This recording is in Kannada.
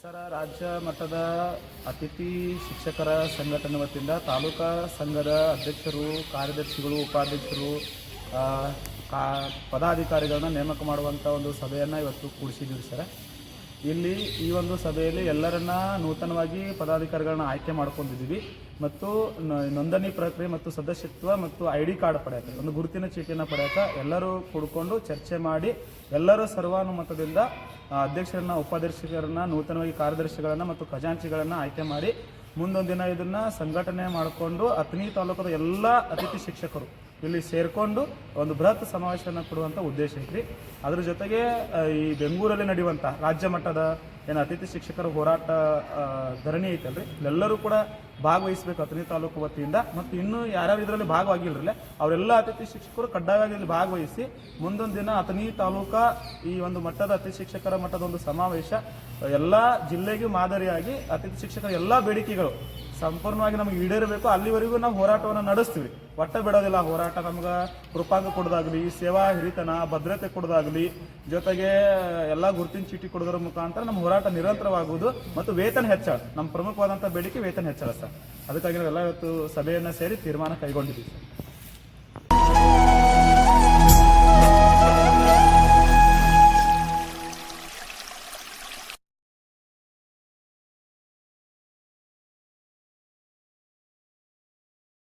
ಸರ್, ರಾಜ್ಯ ಮಟ್ಟದ ಅತಿಥಿ ಶಿಕ್ಷಕರ ಸಂಘಟನೆ ವತಿಯಿಂದ ತಾಲೂಕಾ ಸಂಘದ ಅಧ್ಯಕ್ಷರು, ಕಾರ್ಯದರ್ಶಿಗಳು, ಉಪಾಧ್ಯಕ್ಷರು, ಪದಾಧಿಕಾರಿಗಳನ್ನ ನೇಮಕ ಮಾಡುವಂಥ ಒಂದು ಸಭೆಯನ್ನು ಇವತ್ತು ಕೂಡಿಸಿದ್ದೀವಿ ಸರ್. ಇಲ್ಲಿ ಈ ಒಂದು ಸಭೆಯಲ್ಲಿ ಎಲ್ಲರನ್ನ ನೂತನವಾಗಿ ಪದಾಧಿಕಾರಿಗಳನ್ನ ಆಯ್ಕೆ ಮಾಡ್ಕೊಂಡಿದ್ದೀವಿ ಮತ್ತು ನೋಂದಣಿ ಪ್ರಕ್ರಿಯೆ ಮತ್ತು ಸದಸ್ಯತ್ವ ಮತ್ತು ID ಕಾರ್ಡ್ ಪಡೆಯಕ್ಕೆ, ಒಂದು ಗುರುತಿನ ಚೀಟಿಯನ್ನು ಪಡೆಯಕ್ಕೆ ಎಲ್ಲರೂ ಕೂಡಿಕೊಂಡು ಚರ್ಚೆ ಮಾಡಿ ಎಲ್ಲರೂ ಸರ್ವಾನುಮತದಿಂದ ಅಧ್ಯಕ್ಷರನ್ನ, ಉಪಾಧ್ಯಕ್ಷರನ್ನ, ನೂತನವಾಗಿ ಕಾರ್ಯದರ್ಶಿಗಳನ್ನು ಮತ್ತು ಖಜಾಂಚಿಗಳನ್ನು ಆಯ್ಕೆ ಮಾಡಿ ಮುಂದೊಂದು ದಿನ ಇದನ್ನು ಸಂಘಟನೆ ಮಾಡಿಕೊಂಡು ಅಥಣಿ ತಾಲೂಕದ ಎಲ್ಲ ಅತಿಥಿ ಶಿಕ್ಷಕರು ಇಲ್ಲಿ ಸೇರಿಕೊಂಡು ಒಂದು ಬೃಹತ್ ಸಮಾವೇಶವನ್ನು ಕೊಡುವಂಥ ಉದ್ದೇಶ ಐತ್ರಿ. ಅದ್ರ ಜೊತೆಗೆ ಈ ಬೆಂಗಳೂರಲ್ಲಿ ನಡೆಯುವಂಥ ರಾಜ್ಯ ಮಟ್ಟದ ಏನು ಅತಿಥಿ ಶಿಕ್ಷಕರ ಹೋರಾಟ ಧರಣಿ ಐತಲ್ರಿ, ಇಲ್ಲೆಲ್ಲರೂ ಕೂಡ ಭಾಗವಹಿಸಬೇಕು ಅಥಣಿ ತಾಲೂಕು ವತಿಯಿಂದ. ಮತ್ತು ಇನ್ನೂ ಯಾರ್ಯಾರು ಇದರಲ್ಲಿ ಭಾಗವಾಗಿಲ್ಲರಲ್ಲ ಅವರೆಲ್ಲ ಅತಿಥಿ ಶಿಕ್ಷಕರು ಕಡ್ಡಾಯವಾಗಿ ಇಲ್ಲಿ ಭಾಗವಹಿಸಿ ಮುಂದೊಂದು ದಿನ ಅಥಣಿ ತಾಲೂಕಾ ಈ ಒಂದು ಮಟ್ಟದ ಅತಿಥಿ ಶಿಕ್ಷಕರ ಮಟ್ಟದ ಒಂದು ಸಮಾವೇಶ ಎಲ್ಲ ಜಿಲ್ಲೆಗೂ ಮಾದರಿಯಾಗಿ ಅತಿಥಿ ಶಿಕ್ಷಕರ ಎಲ್ಲ ಬೇಡಿಕೆಗಳು ಸಂಪೂರ್ಣವಾಗಿ ನಮಗೆ ಈಡೇರಬೇಕು. ಅಲ್ಲಿವರೆಗೂ ನಾವು ಹೋರಾಟವನ್ನು ನಡೆಸ್ತೀವಿ, ಒಟ್ಟ ಬಿಡೋದಿಲ್ಲ. ಹೋರಾಟ ನಮ್ಗೆ ಕೃಪಾಂಗ ಕೊಡೋದಾಗಲಿ, ಸೇವಾ ಹಿರಿತನ, ಭದ್ರತೆ ಕೊಡೋದಾಗಲಿ, ಜೊತೆಗೆ ಎಲ್ಲ ಗುರುತಿನ ಚೀಟಿ ಕೊಡೋದ್ರ ಮುಖಾಂತರ ನಮ್ಮ ಹೋರಾಟ ನಿರಂತರವಾಗುವುದು ಮತ್ತು ವೇತನ ಹೆಚ್ಚಳ ನಮ್ಮ ಪ್ರಮುಖವಾದಂಥ ಬೇಡಿಕೆ ವೇತನ ಹೆಚ್ಚಳ ಸರ್. ಅದಕ್ಕಾಗಿ ನಾವೆಲ್ಲ ಇವತ್ತು ಸಭೆಯನ್ನು ಸೇರಿ ತೀರ್ಮಾನ ಕೈಗೊಂಡಿದ್ದೀವಿ ಸರ್.